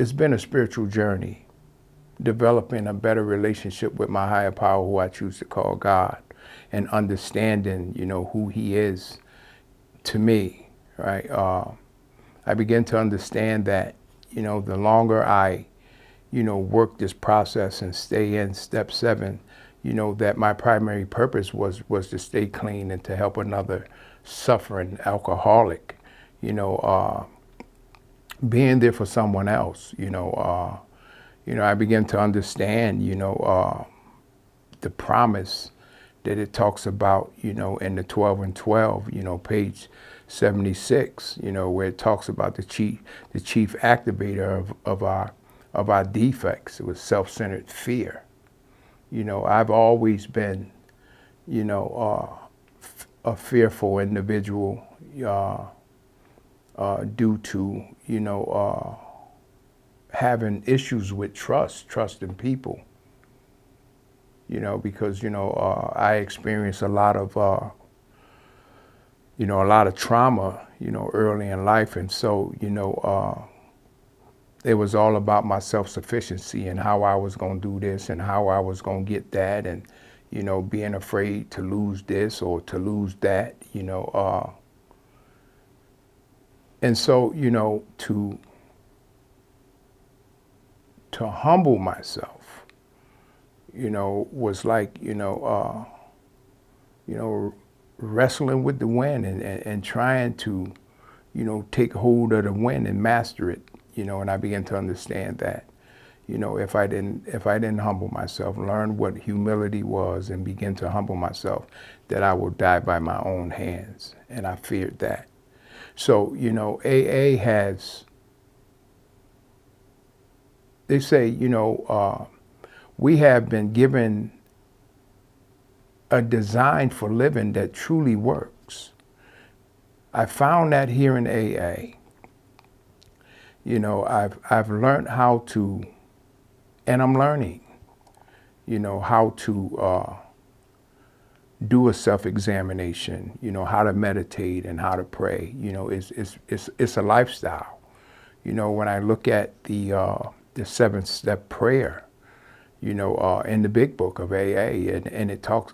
it's been a spiritual journey, developing a better relationship with my higher power, who I choose to call God, and understanding, who He is to me, right? I begin to understand that, the longer I, work this process and stay in step 7, that my primary purpose was to stay clean and to help another suffering alcoholic, being there for someone else, I begin to understand, the promise that it talks about, in the 12 and 12, page 76, where it talks about the chief activator of our defects. It was self-centered fear. I've always been, a fearful individual, due to, having issues with trust in people. Because, I experienced a lot of, trauma, early in life. And so, it was all about my self-sufficiency and how I was going to do this and how I was going to get that, and, being afraid to lose this or to lose that, and so, to humble myself, was like, wrestling with the wind and trying to, take hold of the wind and master it, and I began to understand that, if I didn't humble myself, learn what humility was and begin to humble myself, that I will die by my own hands. And I feared that. So, AA has, they say, we have been given a design for living that truly works. I found that here in AA. I've learned how to, and I'm learning, how to do a self-examination, how to meditate and how to pray. It's a lifestyle. When I look at the 7-step prayer, in the big book of AA, and it talks,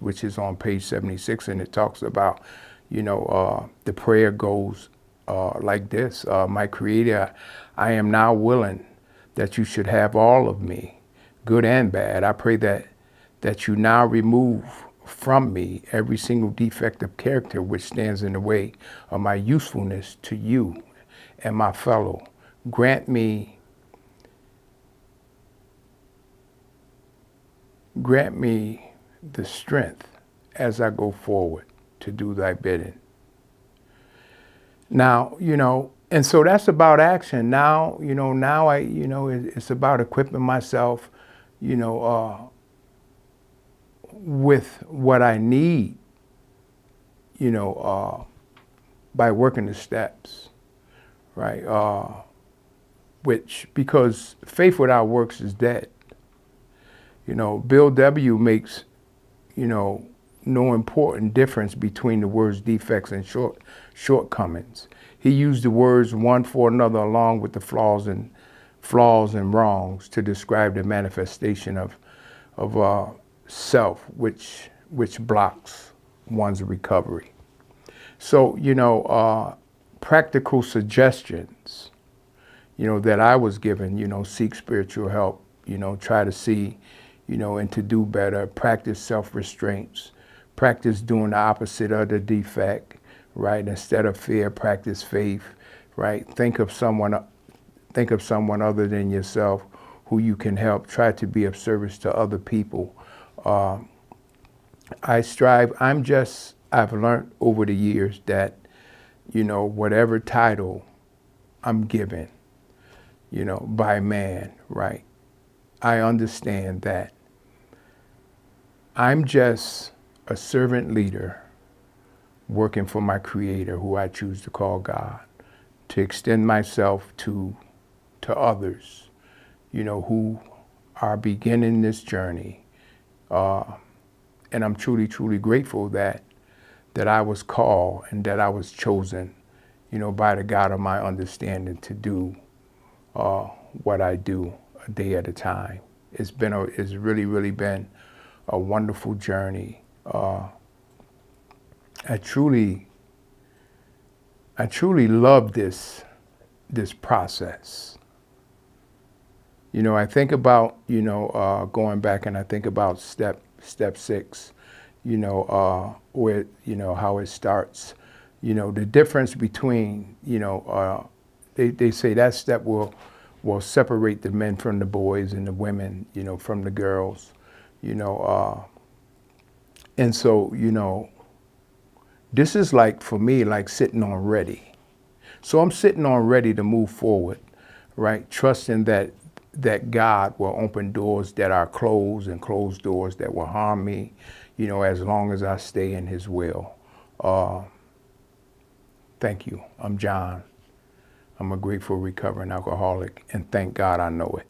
which is on page 76, and it talks about, the prayer goes like this: my Creator, I am now willing that you should have all of me, good and bad. I pray that you now remove from me every single defect of character which stands in the way of my usefulness to you and my fellow. Grant me the strength as I go forward to do thy bidding. Now, and so that's about action. Now, now it's about equipping myself, with what I need, by working the steps, right? Because faith without works is dead. Bill W. makes, no important difference between the words defects and shortcomings. He used the words one for another along with the flaws and wrongs to describe the manifestation of self, which blocks one's recovery. So, practical suggestions, that I was given, seek spiritual help, try to see, and to do better, practice self-restraints, practice doing the opposite of the defect, right? Instead of fear, practice faith, right? Think of someone other than yourself who you can help. Try to be of service to other people. I've learned over the years that, whatever title I'm given, by man, right? I understand that I'm just a servant leader working for my Creator, who I choose to call God, to extend myself to others, who are beginning this journey. And I'm truly, truly grateful that I was called and that I was chosen, by the God of my understanding to do what I do a day at a time. It's really, really been a wonderful journey. I truly love this process. You know, I think about, going back, and I think about step 6, where, how it starts. The difference between, they say that step will separate the men from the boys and the women, from the girls, and so, this is like, for me, like sitting on ready. So I'm sitting on ready to move forward, right? Trusting that God will open doors that are closed and close doors that will harm me, as long as I stay in his will. Thank you. I'm John. I'm a grateful recovering alcoholic, and thank God I know it.